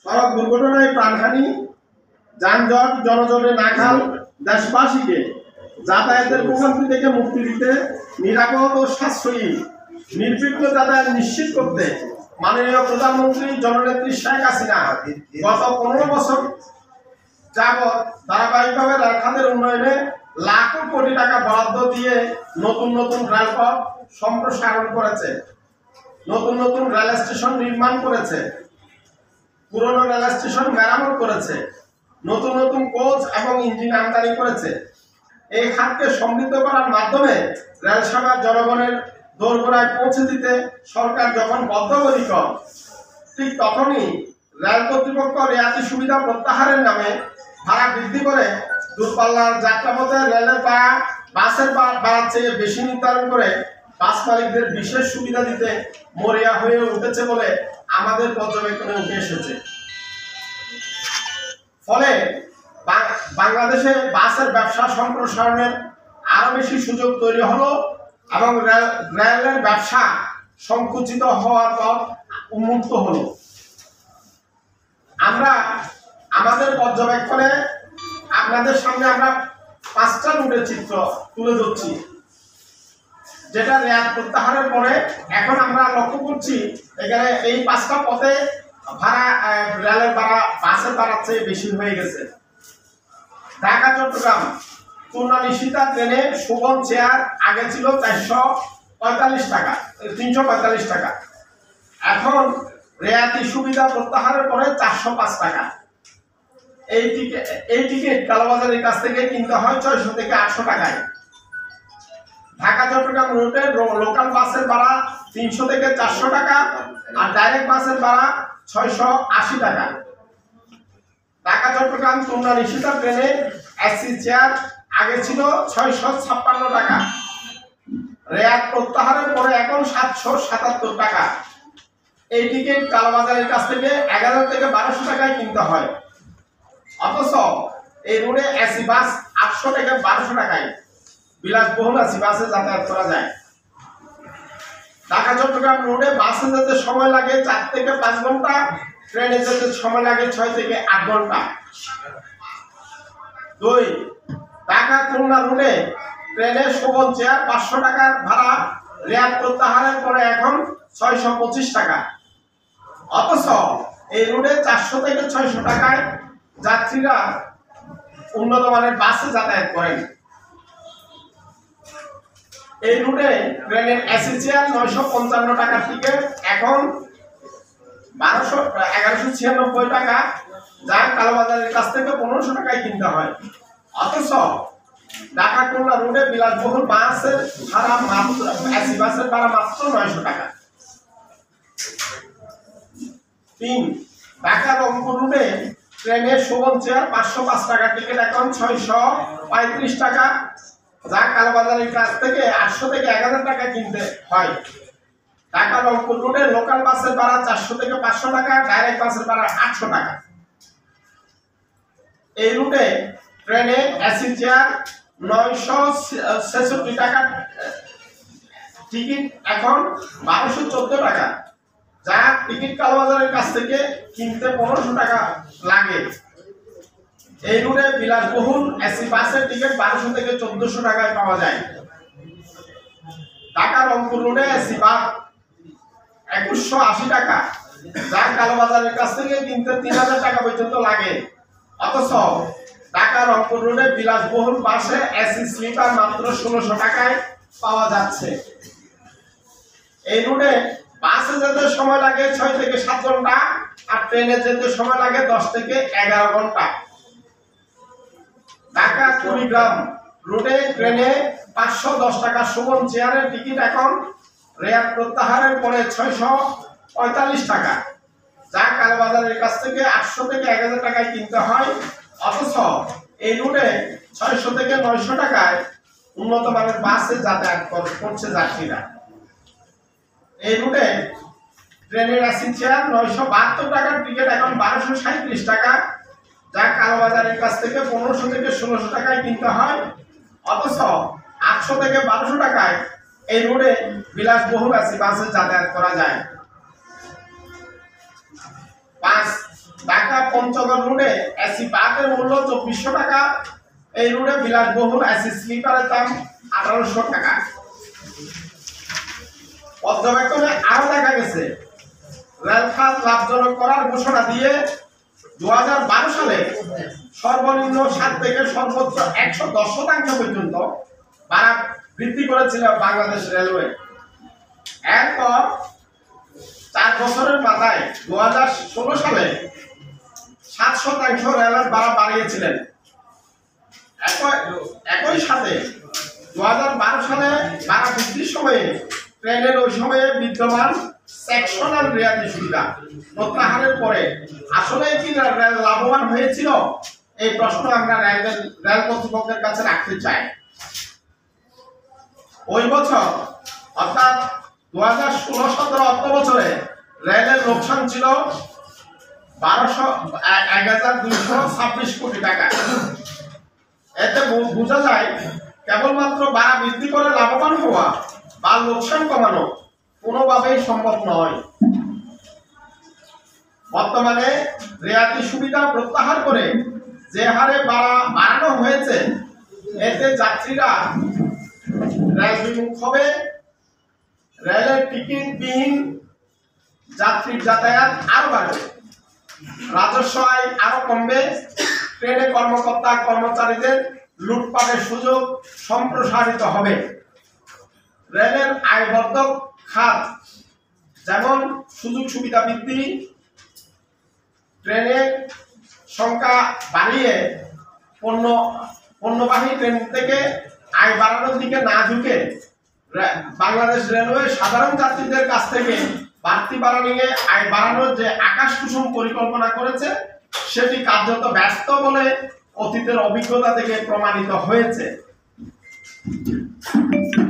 সড়ক দুর্ঘটনায় প্রাণহানি, যানজট, জনজনে নাখাল দেশবাসীকে যাতায়াতের ভোগান্তি থেকে মুক্তি দিতে নিরাপদ ও সাশ্রয়ী নির্বিঘ্ন যাতায়াত নিশ্চিত করতে মাননীয় প্রধানমন্ত্রী জননেত্রী শেখ হাসিনা গত 15 বছর যাবৎ ধারাবাহিকভাবে রেল খাতের উন্নয়নে লাখো কোটি টাকা বরাদ্দ দিয়ে নতুন নতুন রেলপথ সম্প্রসারণ করেছে, নতুন নতুন রেল স্টেশন নির্মাণ করেছে, পুরনো রেল স্টেশন মেরামত করেছে, নতুন নতুন কোচ এবং ইঞ্জিন আমদানি করেছে। এই খাতকে সমৃদ্ধ করার মাধ্যমে রেল সেবা জনগণের দোরগোড়ায় পৌঁছে দিতে সরকার যখন বদ্ধপরিকর, ঠিক তখনই রেল কর্তৃপক্ষ রেয়াতি সুবিধা প্রত্যাহারের নামে ভাড়া বৃদ্ধি করে দূরপাল্লার যাত্রাপথে রেলের ভাড়া বাসের ভাড়ার চেয়ে বেশি নির্ধারণ করে বাস মালিকদের বিশেষ সুবিধা দিতে মরিয়া হয়ে উঠেছে বলে আমাদের পর্যবেক্ষণে উঠে এসেছে। ফলে বাংলাদেশে বাসের ব্যবসা সম্প্রসারণের আরো বেশি সুযোগ তৈরি হলো এবং রেলের ব্যবসা সংকুচিত হওয়ার পথ উন্মুক্ত হলো। আমরা আমাদের পর্যবেক্ষণে আপনাদের সামনে আমরা 5টা রুটের চিত্র তুলে ধরছি, যেটা রেয়াত প্রত্যাহারের পরে এখন আমরা লক্ষ্য করছি এখানে এই 5টা পথে ভাড়া রেলের ভাড়া বাসের ভাড়ার চেয়ে বেশি হয়ে গেছে। ঢাকা চট্টগ্রাম খুলনা নিশিতা ট্রেনে সুগম চেয়ার আগে ছিল 345 টাকা, এখন রেয়াতি সুবিধা প্রত্যাহারের পরে 405 টাকা। এই টিকিট কালোবাজারের কাছ থেকে কিনতে হয় 600 থেকে 800 টাকায়। ঢাকা চট্টগ্রাম রুটের লোকাল বাসের ভাড়া 300 থেকে 400 টাকা আর ডাইরেক্ট বাসের ভাড়া 680 টাকা। ঢাকা চট্টগ্রাম খুলনা নিশিতা ট্রেনে এসি চেয়ার আগে ছিল 656 টাকা, রেয়াত প্রত্যাহারের পরে এখন 777 টাকা। এই টিকিট কালোবাজারের কাছ থেকে 1000 থেকে 1200 টাকায় কিনতে হয়, অথচ এই রুটে এসি বাস 800 থেকে 1200 টাকায় বিলাসবহুল এসি বাসে যাতায়াত করা যায়। ঢাকা চট্টগ্রাম রুটে বাসে যেতে সময় লাগে 4 থেকে 5 ঘন্টা, ট্রেনে যেতে সময় লাগে 6 থেকে 8 ঘন্টা। 2 ঢাকা খুলনা রুটে ট্রেনে সুগম চেয়ার 500 টাকার ভাড়া রেয়াত প্রত্যাহারের পরে এখন 625 টাকা, অথচ এই রুটে 400 থেকে 600 টাকায় যাত্রীরা উন্নত মানের বাসে যাতায়াত করেন। এই রুটে ট্রেনের এসি চেয়ার 955 টাকার টিকিট এখন 1196 টাকা, যা কালোবাজারের কাছ থেকে 1500 টাকায় কিনতে হয়, অথচ ঢাকা খুলনা রুটে বিলাসবহুল বাসের ভাড়া মাত্র এসি বাসের ভাড়া মাত্র 900 টাকা। 3 ঢাকা রংপুর রুটে ট্রেনের সুগম চেয়ার 505 টাকার টিকিট এখন 635 টাকা, যা কালোবাজারের কাছ থেকে 800 থেকে 1000 টাকা কিনতে হয়। ঢাকা রংপুর রুটে লোকাল বাসের ভাড়া 400 থেকে 500 টাকা, ডাইরেক্ট বাসের ভাড়া 800 টাকা। এই রুটে ট্রেনে এসি চেয়ার 966 টাকা টিকিট এখন 1214 টাকা, যা টিকিট কালোবাজারের কাছ থেকে কিনতে 1500 টাকা লাগে। এই রুটে বিলাসবহুল এসি বাসের টিকিট 1200 থেকে 1400 টাকায় পাওয়া যায়। ঢাকা রংপুর রুটে এসি বাস 2180 টাকা, যা কালোবাজারের কাছ থেকে কিনতে 3000 টাকা পর্যন্ত লাগে, অথচ ঢাকা রংপুর রুটে বিলাসবহুল বাসে এসি স্লিপার মাত্র 1600 টাকায় পাওয়া যাচ্ছে। এই রুটে বাসে যেতে সময় লাগে 6 থেকে 7 ঘন্টা আর ট্রেনে যেতে সময় লাগে 10 থেকে 11 ঘন্টা। ঢাকা কুড়িগ্রাম রুটে ট্রেনে 510 টাকা সুগম চেয়ারের টিকিট এখন রেয়াত প্রত্যাহারের পরে 645 টাকা, যা কালোবাজারের কাছ থেকে 800 থেকে 1000 টাকায় কিনতে হয়, অথচ এই রুটে 600 থেকে 900 টাকায় উন্নত মানের বাসে যাতায়াত করছে যাত্রীরা। এই রুটে ট্রেনের এসি চেয়ার 972 টাকার টিকিট এখন 1237 টাকা, যা কালোবাজারের কাছ থেকে 1500 থেকে 1600 টাকায় কিনতে হয়, অথচ 800 থেকে 1200 টাকায় এই রুটে বিলাসবহুল এসি বাসে যাতায়াত করা যায়। 5 পঞ্চগড় রুটে এসি বাসের মূল্য 2400 টাকা। এই রুটে বিলাসবহুল এসি স্লিপারের দাম 1800 টাকা। পর্যবেক্ষণে আরো দেখা গেছে রেল খাত লাভজনক করার ঘোষণা দিয়ে 2012 সালে সর্বনিম্ন 7 থেকে সর্বোচ্চ 110% পর্যন্ত ভাড়া বৃদ্ধি করেছিল বাংলাদেশ রেলওয়ে। এরপর 4 বছরের মাথায় 2016 সালে 7% রেলের ভাড়া বাড়িয়েছিলেন। একই সাথে 2012 সালে ভাড়া বৃদ্ধির সময়ে ট্রেনের ওই সময়ে বিদ্যমান সেকশনাল রিয়াতি সুবিধা প্রত্যাহারের পরে আসলে কি রেল লাভবান হয়েছিল, এই প্রশ্ন আমরা রেল কর্তৃপক্ষের কাছে রাখতে চাই। ওই বছর অর্থাৎ 2016-17 অর্থ বছরে রেলের লোকসান ছিল 1226 কোটি টাকা। এতে বোঝা যায় কেবলমাত্র ভাড়া বৃদ্ধি করে লাভবান হওয়া বা লোকসান কমানো কোনোভাবেই সম্ভব নয়। বর্তমানে রেয়াতি সুবিধা প্রত্যাহার করে যে হারে ভাড়া বাড়ানো হয়েছে, এতে যাত্রীরা রেল বিমুখ হবে। রেলের টিকিটবিহীন যাত্রীর যাতায়াত আরো বাড়বে, রাজস্ব আয় আরো কমবে, ট্রেনে কর্মকর্তা কর্মচারীদের লুটপাটের সুযোগ সম্প্রসারিত হবে। রেলের আয়বর্ধক খাত যেমন সুযোগ সুবিধা বৃদ্ধি, ট্রেনের সংখ্যা বাড়িয়ে পণ্যবাহী ট্রেন থেকে আয় বাড়ানোর দিকে না ঝুঁকে বাংলাদেশ রেলওয়ে সাধারণ যাত্রীদের কাছ থেকে বাড়তি ভাড়া নিয়ে আয় বাড়ানোর যে আকাশ কুসুম পরিকল্পনা করেছে, সেটি কার্যত ব্যর্থ বলে অতীতের অভিজ্ঞতা থেকে প্রমাণিত হয়েছে।